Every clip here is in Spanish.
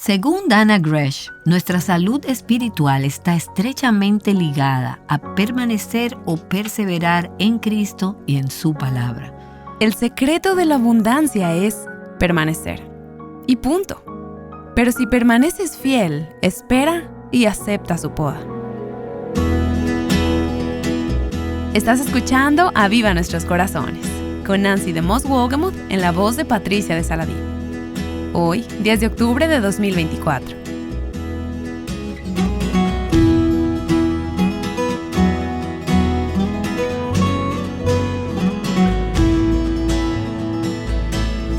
Según Dana Gresh, nuestra salud espiritual está estrechamente ligada a permanecer o perseverar en Cristo y en su palabra. El secreto de la abundancia es permanecer. Y punto. Pero si permaneces fiel, espera y acepta su poda. Estás escuchando Aviva Nuestros Corazones, con Nancy de Moss Wolgemuth en la voz de Patricia de Saladín. Hoy, 10 de octubre de 2024.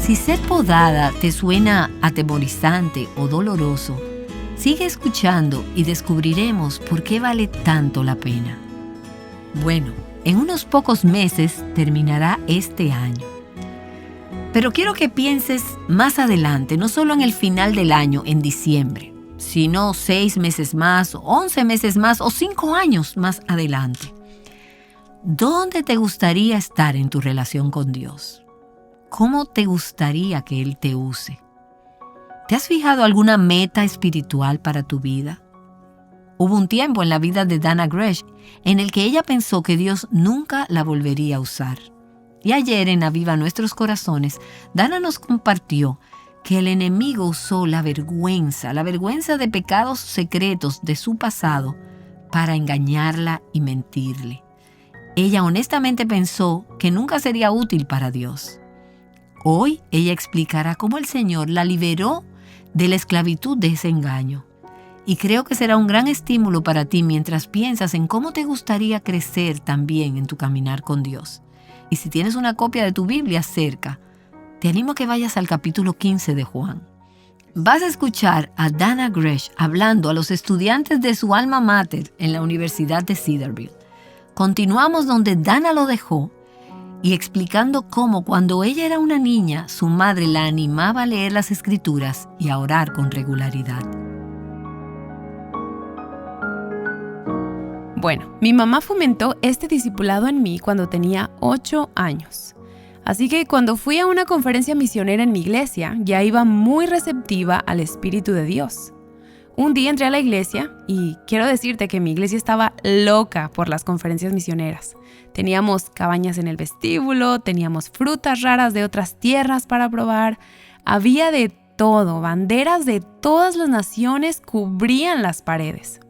Si ser podada te suena atemorizante o doloroso, sigue escuchando y descubriremos por qué vale tanto la pena. Bueno, en unos pocos meses terminará este año. Pero quiero que pienses más adelante, no solo en el final del año, en diciembre, sino 6 meses más, 11 meses más o 5 años más adelante. ¿Dónde te gustaría estar en tu relación con Dios? ¿Cómo te gustaría que Él te use? ¿Te has fijado alguna meta espiritual para tu vida? Hubo un tiempo en la vida de Dana Gresh en el que ella pensó que Dios nunca la volvería a usar. Y ayer en Aviva Nuestros Corazones, Dana nos compartió que el enemigo usó la vergüenza de pecados secretos de su pasado para engañarla y mentirle. Ella honestamente pensó que nunca sería útil para Dios. Hoy ella explicará cómo el Señor la liberó de la esclavitud de ese engaño. Y creo que será un gran estímulo para ti mientras piensas en cómo te gustaría crecer también en tu caminar con Dios. Y si tienes una copia de tu Biblia cerca, te animo a que vayas al capítulo 15 de Juan. Vas a escuchar a Dana Gresh hablando a los estudiantes de su alma mater en la Universidad de Cedarville. Continuamos donde Dana lo dejó y explicando cómo cuando ella era una niña, su madre la animaba a leer las Escrituras y a orar con regularidad. Bueno, mi mamá fomentó este discipulado en mí cuando tenía 8 años. Así que cuando fui a una conferencia misionera en mi iglesia, ya iba muy receptiva al Espíritu de Dios. Un día entré a la iglesia y quiero decirte que mi iglesia estaba loca por las conferencias misioneras. Teníamos cabañas en el vestíbulo, teníamos frutas raras de otras tierras para probar. Había de todo, banderas de todas las naciones cubrían las paredes.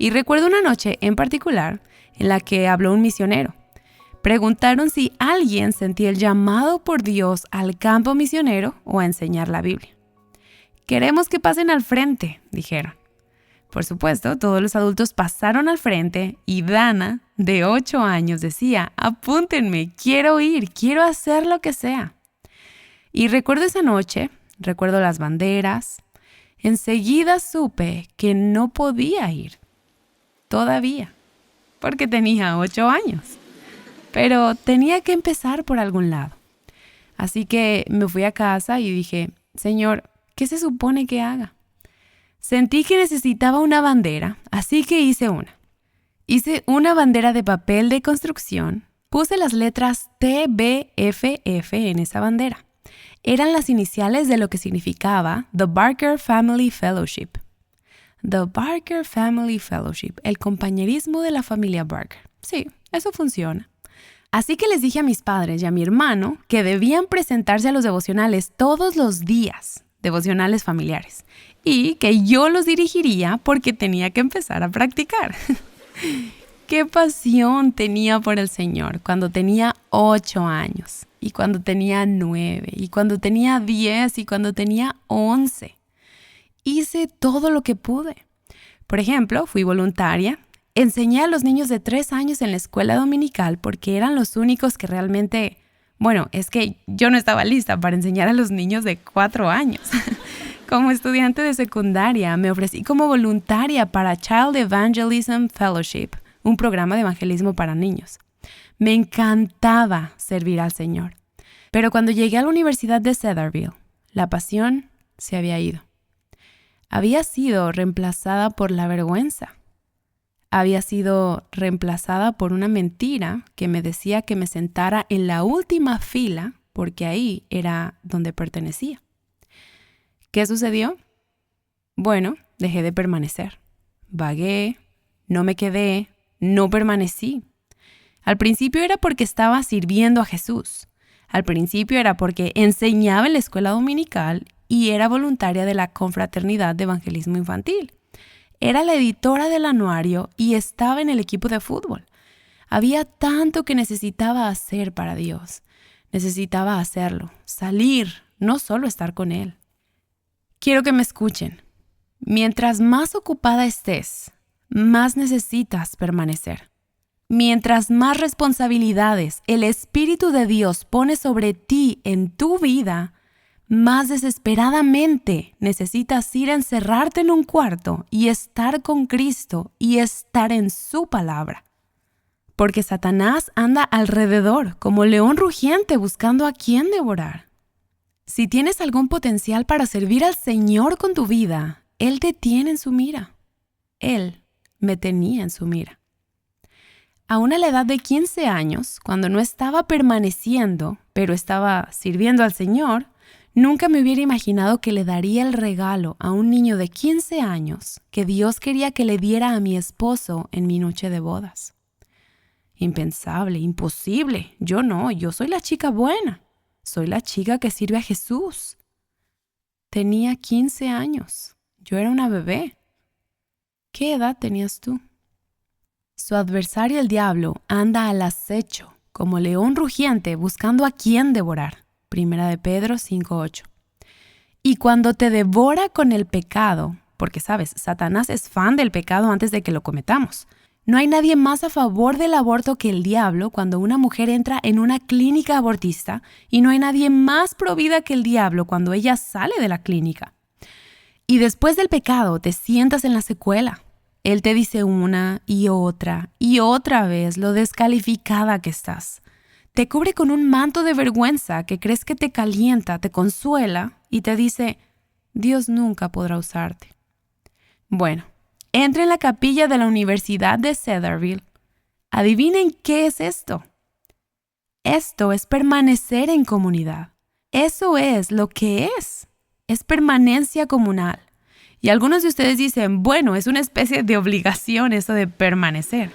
Y recuerdo una noche en particular en la que habló un misionero. Preguntaron si alguien sentía el llamado por Dios al campo misionero o a enseñar la Biblia. «Queremos que pasen al frente», dijeron. Por supuesto, todos los adultos pasaron al frente y Dana, de 8 años, decía: «Apúntenme, quiero ir, quiero hacer lo que sea». Y recuerdo esa noche, recuerdo las banderas. Enseguida supe que no podía ir. Todavía, porque tenía 8 años. Pero tenía que empezar por algún lado. Así que me fui a casa y dije: «Señor, ¿qué se supone que haga?». Sentí que necesitaba una bandera, así que hice una. Hice una bandera de papel de construcción. Puse las letras TBFF en esa bandera. Eran las iniciales de lo que significaba The Barker Family Fellowship. The Barker Family Fellowship, el compañerismo de la familia Barker. Sí, eso funciona. Así que les dije a mis padres y a mi hermano que debían presentarse a los devocionales todos los días, devocionales familiares, y que yo los dirigiría porque tenía que empezar a practicar. ¡Qué pasión tenía por el Señor cuando tenía 8 años! Y cuando tenía 9, y cuando tenía 10, y cuando tenía 11. Hice todo lo que pude. Por ejemplo, fui voluntaria. Enseñé a los niños de 3 años en la escuela dominical porque eran los únicos que realmente... Bueno, es que yo no estaba lista para enseñar a los niños de 4 años. Como estudiante de secundaria, me ofrecí como voluntaria para Child Evangelism Fellowship, un programa de evangelismo para niños. Me encantaba servir al Señor. Pero cuando llegué a la Universidad de Cedarville, la pasión se había ido. Había sido reemplazada por la vergüenza. Había sido reemplazada por una mentira que me decía que me sentara en la última fila porque ahí era donde pertenecía. ¿Qué sucedió? Bueno, dejé de permanecer. Vagué, no me quedé, no permanecí. Al principio era porque estaba sirviendo a Jesús. Al principio era porque enseñaba en la escuela dominical y era voluntaria de la Confraternidad de Evangelismo Infantil. Era la editora del anuario y estaba en el equipo de fútbol. Había tanto que necesitaba hacer para Dios. Necesitaba hacerlo, salir, no solo estar con Él. Quiero que me escuchen. Mientras más ocupada estés, más necesitas permanecer. Mientras más responsabilidades el Espíritu de Dios pone sobre ti en tu vida, más desesperadamente necesitas ir a encerrarte en un cuarto y estar con Cristo y estar en su palabra. Porque Satanás anda alrededor como león rugiente buscando a quien devorar. Si tienes algún potencial para servir al Señor con tu vida, Él te tiene en su mira. Él me tenía en su mira. Aún a la edad de 15 años, cuando no estaba permaneciendo, pero estaba sirviendo al Señor, nunca me hubiera imaginado que le daría el regalo a un niño de 15 años que Dios quería que le diera a mi esposo en mi noche de bodas. Impensable, imposible. Yo soy la chica buena. Soy la chica que sirve a Jesús. Tenía 15 años. Yo era una bebé. ¿Qué edad tenías tú? Su adversario, el diablo, anda al acecho, como león rugiente, buscando a quien devorar. 1 Pedro 5:8. Y cuando te devora con el pecado, porque sabes, Satanás es fan del pecado antes de que lo cometamos. No hay nadie más a favor del aborto que el diablo cuando una mujer entra en una clínica abortista y no hay nadie más provida que el diablo cuando ella sale de la clínica. Y después del pecado te sientas en la secuela. Él te dice una y otra vez lo descalificada que estás. Te cubre con un manto de vergüenza que crees que te calienta, te consuela y te dice, Dios nunca podrá usarte. Bueno, entra en la capilla de la Universidad de Cedarville. Adivinen qué es esto. Esto es permanecer en comunidad. Eso es lo que es. Es permanencia comunal. Y algunos de ustedes dicen, bueno, es una especie de obligación eso de permanecer.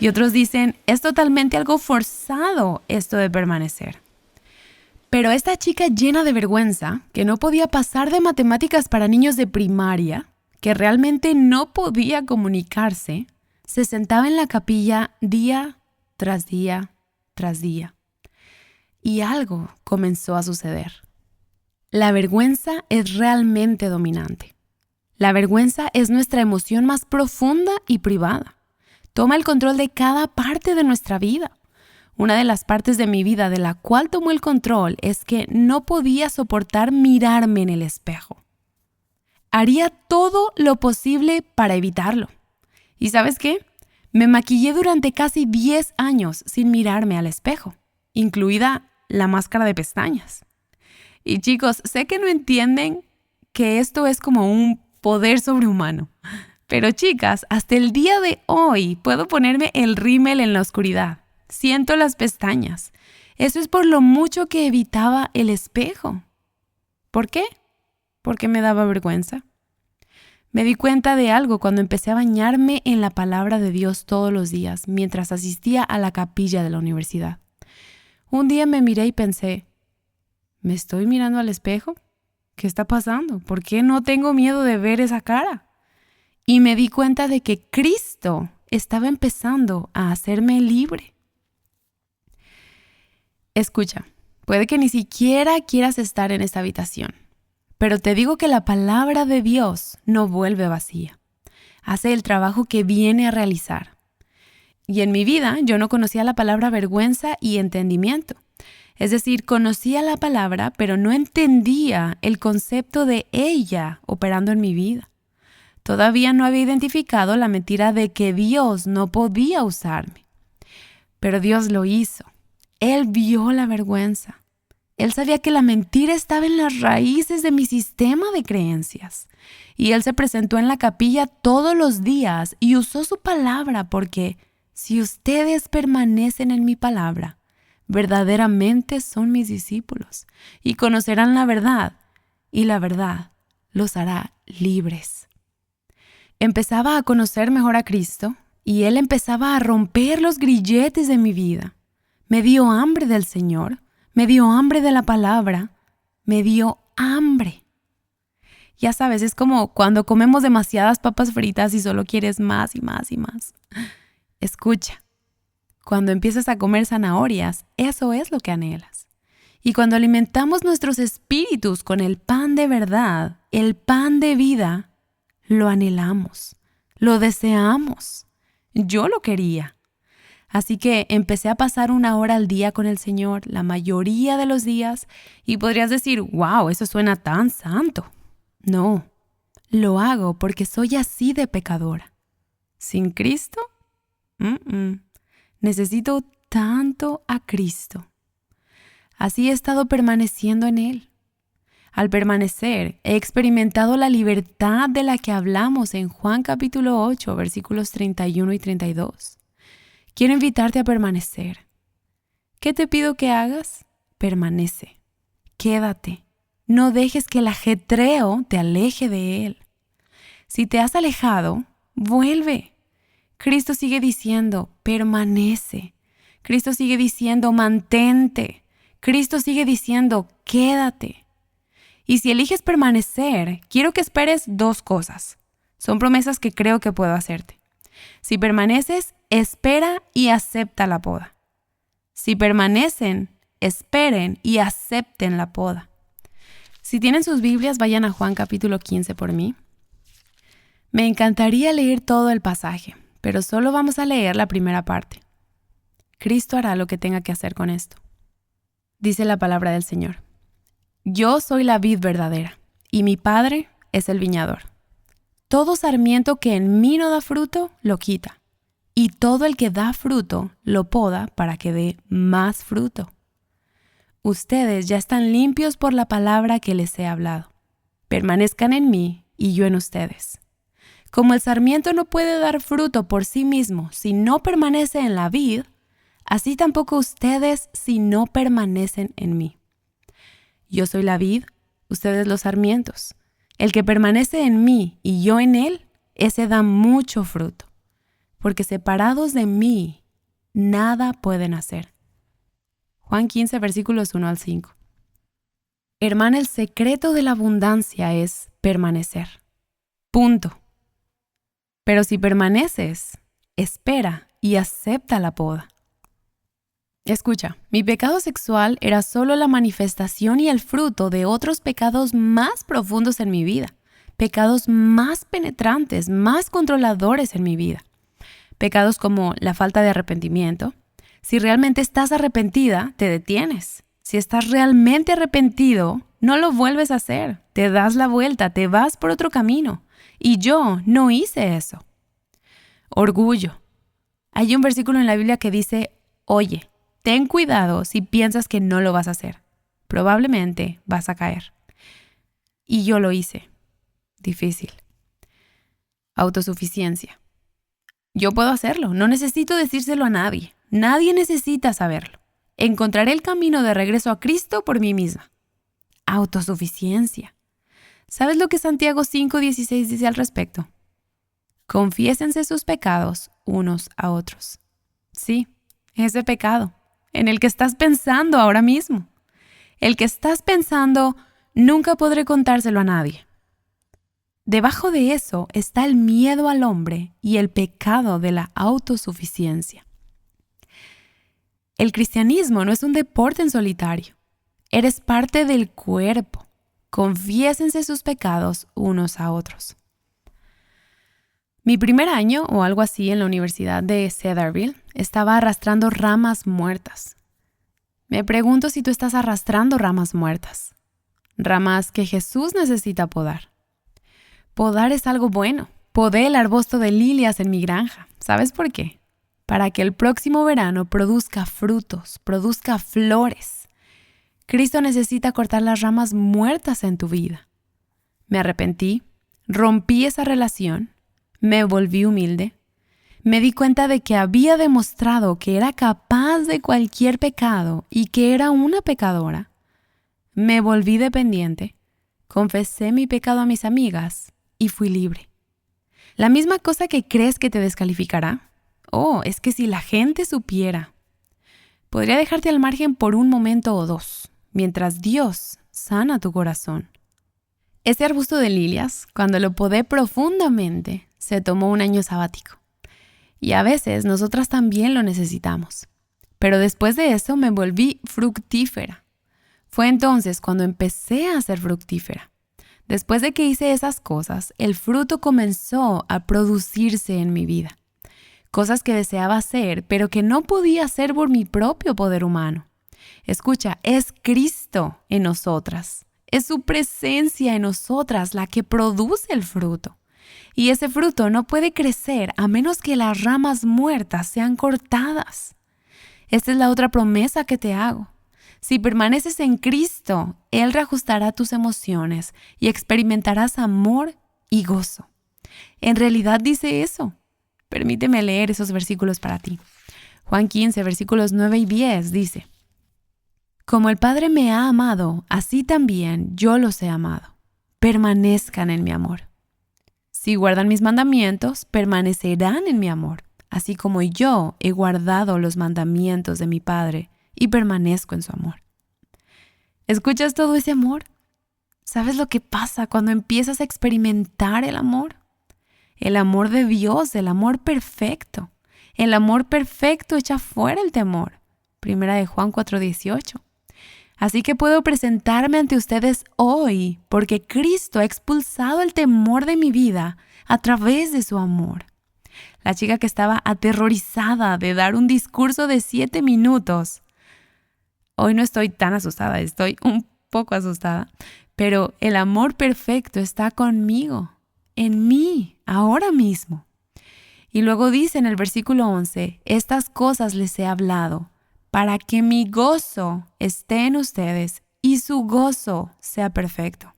Y otros dicen, es totalmente algo forzado esto de permanecer. Pero esta chica llena de vergüenza, que no podía pasar de matemáticas para niños de primaria, que realmente no podía comunicarse, se sentaba en la capilla día tras día tras día. Y algo comenzó a suceder. La vergüenza es realmente dominante. La vergüenza es nuestra emoción más profunda y privada. Toma el control de cada parte de nuestra vida. Una de las partes de mi vida de la cual tomó el control es que no podía soportar mirarme en el espejo. Haría todo lo posible para evitarlo. ¿Y sabes qué? Me maquillé durante casi 10 años sin mirarme al espejo, incluida la máscara de pestañas. Y chicos, sé que no entienden que esto es como un poder sobrehumano. Pero chicas, hasta el día de hoy puedo ponerme el rímel en la oscuridad. Siento las pestañas. Eso es por lo mucho que evitaba el espejo. ¿Por qué? Porque me daba vergüenza. Me di cuenta de algo cuando empecé a bañarme en la palabra de Dios todos los días mientras asistía a la capilla de la universidad. Un día me miré y pensé, ¿me estoy mirando al espejo? ¿Qué está pasando? ¿Por qué no tengo miedo de ver esa cara? Y me di cuenta de que Cristo estaba empezando a hacerme libre. Escucha, puede que ni siquiera quieras estar en esta habitación, pero te digo que la palabra de Dios no vuelve vacía. Hace el trabajo que viene a realizar. Y en mi vida yo no conocía la palabra vergüenza y entendimiento. Es decir, conocía la palabra, pero no entendía el concepto de ella operando en mi vida. Todavía no había identificado la mentira de que Dios no podía usarme. Pero Dios lo hizo. Él vio la vergüenza. Él sabía que la mentira estaba en las raíces de mi sistema de creencias. Y Él se presentó en la capilla todos los días y usó su palabra porque si ustedes permanecen en mi palabra, verdaderamente son mis discípulos y conocerán la verdad, y la verdad los hará libres. Empezaba a conocer mejor a Cristo y Él empezaba a romper los grilletes de mi vida. Me dio hambre del Señor, me dio hambre de la palabra, me dio hambre. Ya sabes, es como cuando comemos demasiadas papas fritas y solo quieres más y más y más. Escucha, cuando empiezas a comer zanahorias, eso es lo que anhelas. Y cuando alimentamos nuestros espíritus con el pan de verdad, el pan de vida, lo anhelamos, lo deseamos. Yo lo quería. Así que empecé a pasar 1 hora al día con el Señor, la mayoría de los días, y podrías decir, wow, eso suena tan santo. No, lo hago porque soy así de pecadora. ¿Sin Cristo? Necesito tanto a Cristo. Así he estado permaneciendo en Él. Al permanecer, he experimentado la libertad de la que hablamos en Juan capítulo 8, versículos 31 y 32. Quiero invitarte a permanecer. ¿Qué te pido que hagas? Permanece. Quédate. No dejes que el ajetreo te aleje de Él. Si te has alejado, vuelve. Cristo sigue diciendo, permanece. Cristo sigue diciendo, mantente. Cristo sigue diciendo, quédate. Y si eliges permanecer, quiero que esperes 2 cosas. Son promesas que creo que puedo hacerte. Si permaneces, espera y acepta la poda. Si permanecen, esperen y acepten la poda. Si tienen sus Biblias, vayan a Juan capítulo 15 por mí. Me encantaría leer todo el pasaje, pero solo vamos a leer la primera parte. Cristo hará lo que tenga que hacer con esto. Dice la palabra del Señor. Yo soy la vid verdadera, y mi Padre es el viñador. Todo sarmiento que en mí no da fruto, lo quita, y todo el que da fruto, lo poda para que dé más fruto. Ustedes ya están limpios por la palabra que les he hablado. Permanezcan en mí y yo en ustedes. Como el sarmiento no puede dar fruto por sí mismo si no permanece en la vid, así tampoco ustedes si no permanecen en mí. Yo soy la vid, ustedes los sarmientos. El que permanece en mí y yo en él, ese da mucho fruto. Porque separados de mí, nada pueden hacer. Juan 15, versículos 1 al 5. Hermana, el secreto de la abundancia es permanecer. Punto. Pero si permaneces, espera y acepta la poda. Escucha, mi pecado sexual era solo la manifestación y el fruto de otros pecados más profundos en mi vida, pecados más penetrantes, más controladores en mi vida. Pecados como la falta de arrepentimiento. Si realmente estás arrepentida, te detienes. Si estás realmente arrepentido, no lo vuelves a hacer. Te das la vuelta, te vas por otro camino. Y yo no hice eso. Orgullo. Hay un versículo en la Biblia que dice, oye, ten cuidado si piensas que no lo vas a hacer. Probablemente vas a caer. Y yo lo hice. Difícil. Autosuficiencia. Yo puedo hacerlo. No necesito decírselo a nadie. Nadie necesita saberlo. Encontraré el camino de regreso a Cristo por mí misma. Autosuficiencia. ¿Sabes lo que Santiago 5:16 dice al respecto? Confiésense sus pecados unos a otros. Sí, ese pecado en el que estás pensando ahora mismo. El que estás pensando, nunca podré contárselo a nadie. Debajo de eso está el miedo al hombre y el pecado de la autosuficiencia. El cristianismo no es un deporte en solitario. Eres parte del cuerpo. Confiésense sus pecados unos a otros. Mi primer año o algo así en la Universidad de Cedarville estaba arrastrando ramas muertas. Me pregunto si tú estás arrastrando ramas muertas. Ramas que Jesús necesita podar. Podar es algo bueno. Podé el arbusto de lilias en mi granja. ¿Sabes por qué? Para que el próximo verano produzca frutos, produzca flores. Cristo necesita cortar las ramas muertas en tu vida. Me arrepentí, rompí esa relación, me volví humilde, me di cuenta de que había demostrado que era capaz de cualquier pecado y que era una pecadora. Me volví dependiente, Confesé mi pecado a mis amigas y fui libre. ¿La misma cosa que crees que te descalificará? Oh, es que si la gente supiera. Podría dejarte al margen por un momento o dos, mientras Dios sana tu corazón. Ese arbusto de lilias, cuando lo podé profundamente, se tomó un año sabático. Y a veces nosotras también lo necesitamos. Pero después de eso me volví fructífera. Fue entonces cuando empecé a ser fructífera. Después de que hice esas cosas, el fruto comenzó a producirse en mi vida. Cosas que deseaba hacer, pero que no podía hacer por mi propio poder humano. Escucha, es Cristo en nosotras. Es su presencia en nosotras la que produce el fruto. Y ese fruto no puede crecer a menos que las ramas muertas sean cortadas. Esta es la otra promesa que te hago. Si permaneces en Cristo, Él reajustará tus emociones y experimentarás amor y gozo. En realidad dice eso. Permíteme leer esos versículos para ti. Juan 15, versículos 9 y 10 dice: Como el Padre me ha amado, así también yo los he amado. Permanezcan en mi amor. Si guardan mis mandamientos, permanecerán en mi amor, así como yo he guardado los mandamientos de mi Padre y permanezco en su amor. ¿Escuchas todo ese amor? ¿Sabes lo que pasa cuando empiezas a experimentar el amor? El amor de Dios, el amor perfecto. El amor perfecto echa fuera el temor. Primera de Juan 4:18. Así que puedo presentarme ante ustedes hoy porque Cristo ha expulsado el temor de mi vida a través de su amor. La chica que estaba aterrorizada de dar un discurso de 7 minutos. Hoy no estoy tan asustada, estoy un poco asustada, pero el amor perfecto está conmigo, en mí, ahora mismo. Y luego dice en el versículo 11, estas cosas les he hablado, para que mi gozo esté en ustedes y su gozo sea perfecto.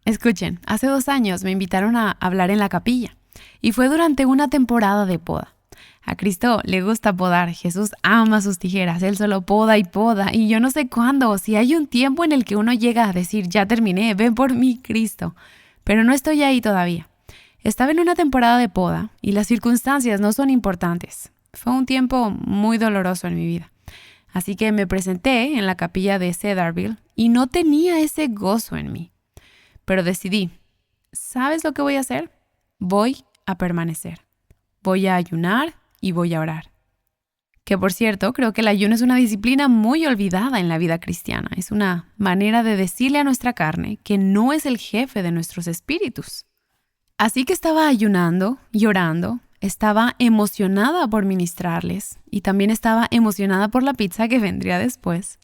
Escuchen, hace 2 años me invitaron a hablar en la capilla y fue durante una temporada de poda. A Cristo le gusta podar, Jesús ama sus tijeras, Él solo poda y yo no sé cuándo o si hay un tiempo en el que uno llega a decir, ya terminé, ven por mí, Cristo, pero no estoy ahí todavía. Estaba en una temporada de poda y las circunstancias no son importantes. Fue un tiempo muy doloroso en mi vida. Así que me presenté en la capilla de Cedarville y no tenía ese gozo en mí. Pero decidí, ¿sabes lo que voy a hacer? Voy a permanecer. Voy a ayunar y voy a orar. Que por cierto, creo que el ayuno es una disciplina muy olvidada en la vida cristiana. Es una manera de decirle a nuestra carne que no es el jefe de nuestros espíritus. Así que estaba ayunando y orando. Estaba emocionada por ministrarles y también estaba emocionada por la pizza que vendría después,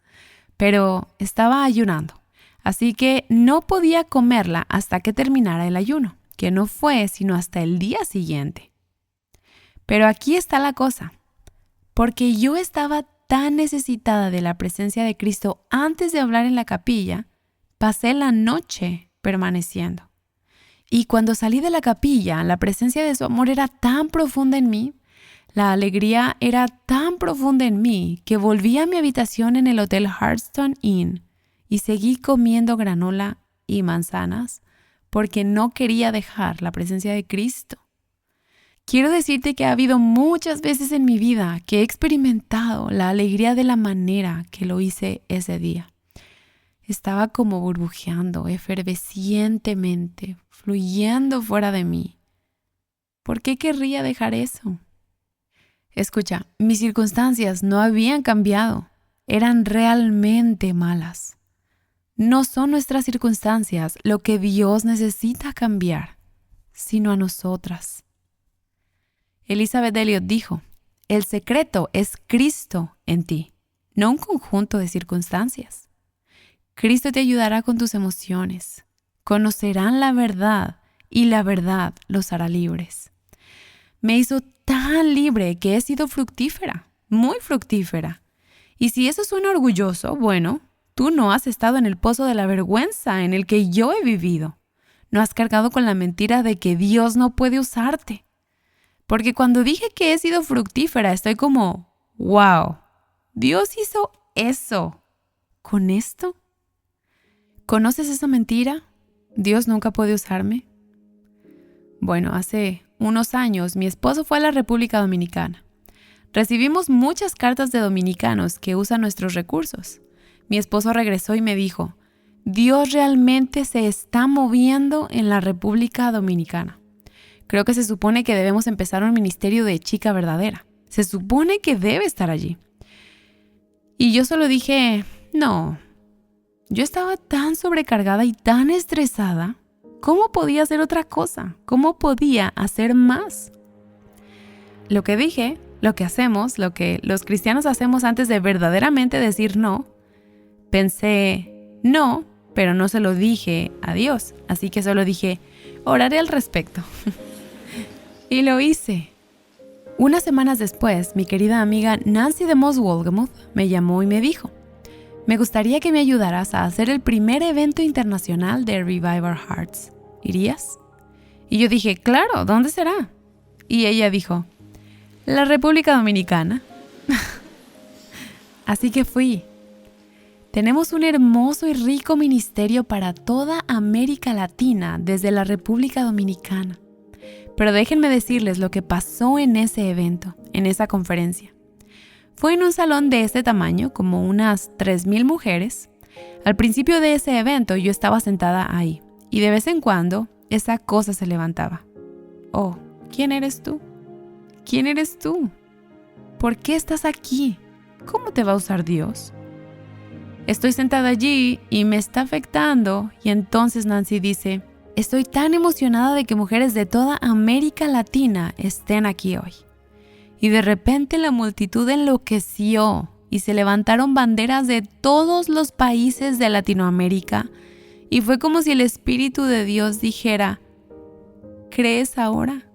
pero estaba ayunando, así que no podía comerla hasta que terminara el ayuno, que no fue sino hasta el día siguiente. Pero aquí está la cosa, porque yo estaba tan necesitada de la presencia de Cristo antes de hablar en la capilla, pasé la noche permaneciendo. Y cuando salí de la capilla, la presencia de su amor era tan profunda en mí, la alegría era tan profunda en mí, que volví a mi habitación en el Hotel Hartstone Inn y seguí comiendo granola y manzanas porque no quería dejar la presencia de Cristo. Quiero decirte que ha habido muchas veces en mi vida que he experimentado la alegría de la manera que lo hice ese día. Estaba como burbujeando, efervescientemente, fluyendo fuera de mí. ¿Por qué querría dejar eso? Escucha, mis circunstancias no habían cambiado, eran realmente malas. No son nuestras circunstancias lo que Dios necesita cambiar, sino a nosotras. Elizabeth Elliot dijo, el secreto es Cristo en ti, no un conjunto de circunstancias. Cristo te ayudará con tus emociones. Conocerán la verdad y la verdad los hará libres. Me hizo tan libre que he sido fructífera, muy fructífera. Y si eso suena orgulloso, bueno, tú no has estado en el pozo de la vergüenza en el que yo he vivido. No has cargado con la mentira de que Dios no puede usarte. Porque cuando dije que he sido fructífera, estoy como, wow, Dios hizo eso. ¿Con esto? ¿Conoces esa mentira? ¿Dios nunca puede usarme? Bueno, hace unos años mi esposo fue a la República Dominicana. Recibimos muchas cartas de dominicanos que usan nuestros recursos. Mi esposo regresó y me dijo, Dios realmente se está moviendo en la República Dominicana. Creo que se supone que debemos empezar un ministerio de chica verdadera. Se supone que debe estar allí. Y yo solo dije, no. Yo estaba tan sobrecargada y tan estresada. ¿Cómo podía hacer otra cosa? ¿Cómo podía hacer más? Lo que dije, lo que hacemos, lo que los cristianos hacemos antes de verdaderamente decir no, pensé, no, pero no se lo dije a Dios. Así que solo dije, oraré al respecto. Y lo hice. Unas semanas después, mi querida amiga Nancy de Moss Wolgemuth me llamó y me dijo, me gustaría que me ayudaras a hacer el primer evento internacional de Revive Our Hearts. ¿Irías? Y yo dije, claro, ¿dónde será? Y ella dijo, la República Dominicana. Así que fui. Tenemos un hermoso y rico ministerio para toda América Latina desde la República Dominicana. Pero déjenme decirles lo que pasó en ese evento, en esa conferencia. Fue en un salón de este tamaño, como unas 3,000 mujeres. Al principio de ese evento yo estaba sentada ahí y de vez en cuando esa cosa se levantaba. Oh, ¿quién eres tú? ¿Quién eres tú? ¿Por qué estás aquí? ¿Cómo te va a usar Dios? Estoy sentada allí y me está afectando y entonces Nancy dice, estoy tan emocionada de que mujeres de toda América Latina estén aquí hoy. Y de repente la multitud enloqueció y se levantaron banderas de todos los países de Latinoamérica y fue como si el Espíritu de Dios dijera, ¿crees ahora?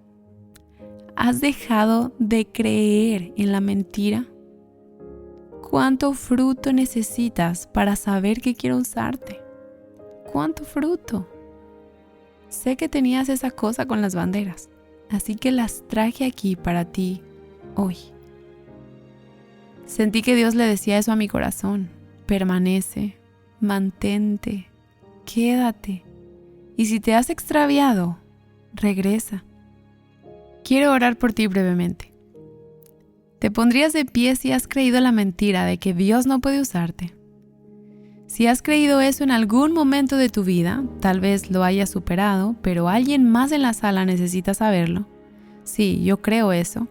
¿Has dejado de creer en la mentira? ¿Cuánto fruto necesitas para saber que quiero usarte? ¿Cuánto fruto? Sé que tenías esa cosa con las banderas, así que las traje aquí para ti hoy. Sentí que Dios le decía eso a mi corazón. Permanece, mantente, quédate. Y si te has extraviado, regresa. Quiero orar por ti brevemente. ¿Te pondrías de pie si has creído la mentira de que Dios no puede usarte? Si has creído eso en algún momento de tu vida, tal vez lo hayas superado, pero alguien más en la sala necesita saberlo. Sí, yo creo eso.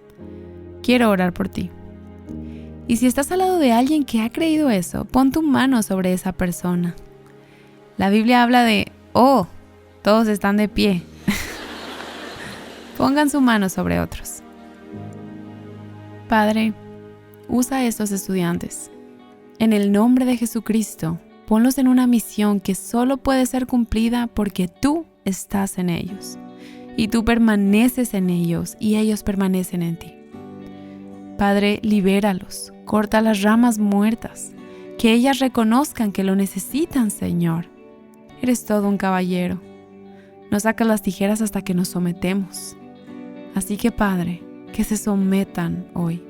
Quiero orar por ti. Y si estás al lado de alguien que ha creído eso, pon tu mano sobre esa persona. La Biblia habla de, todos están de pie. Pongan su mano sobre otros. Padre, usa a estos estudiantes. En el nombre de Jesucristo, ponlos en una misión que solo puede ser cumplida porque tú estás en ellos. Y tú permaneces en ellos y ellos permanecen en ti. Padre, libéralos, corta las ramas muertas, que ellas reconozcan que lo necesitan, Señor. Eres todo un caballero. No sacas las tijeras hasta que nos sometemos. Así que, Padre, que se sometan hoy,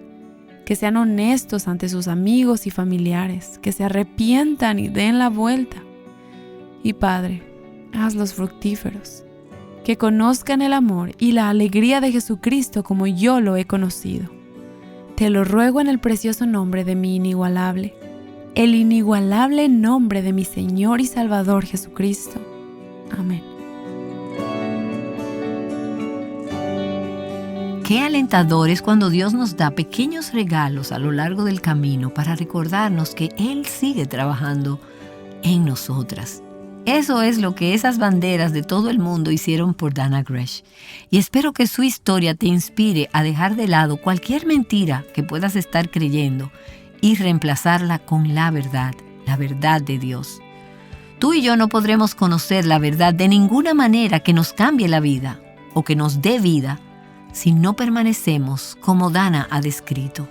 que sean honestos ante sus amigos y familiares, que se arrepientan y den la vuelta. Y Padre, hazlos fructíferos, que conozcan el amor y la alegría de Jesucristo como yo lo he conocido. Te lo ruego en el precioso nombre de mi inigualable, el inigualable nombre de mi Señor y Salvador Jesucristo. Amén. Qué alentador es cuando Dios nos da pequeños regalos a lo largo del camino para recordarnos que Él sigue trabajando en nosotras. Eso es lo que esas banderas de todo el mundo hicieron por Dannah Gresh. Y espero que su historia te inspire a dejar de lado cualquier mentira que puedas estar creyendo y reemplazarla con la verdad de Dios. Tú y yo no podremos conocer la verdad de ninguna manera que nos cambie la vida o que nos dé vida si no permanecemos como Dannah ha descrito.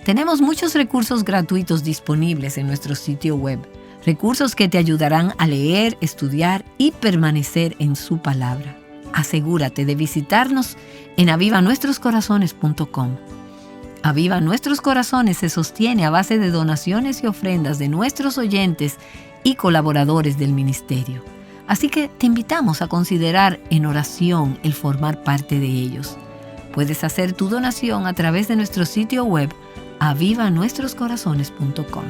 Tenemos muchos recursos gratuitos disponibles en nuestro sitio web, recursos que te ayudarán a leer, estudiar y permanecer en su palabra. Asegúrate de visitarnos en avivanuestroscorazones.com. Aviva Nuestros Corazones se sostiene a base de donaciones y ofrendas de nuestros oyentes y colaboradores del ministerio. Así que te invitamos a considerar en oración el formar parte de ellos. Puedes hacer tu donación a través de nuestro sitio web avivanuestroscorazones.com.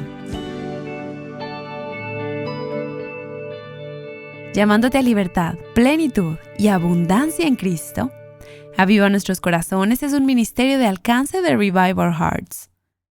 Llamándote a libertad, plenitud y abundancia en Cristo, Aviva Nuestros Corazones es un ministerio de alcance de Revive Our Hearts.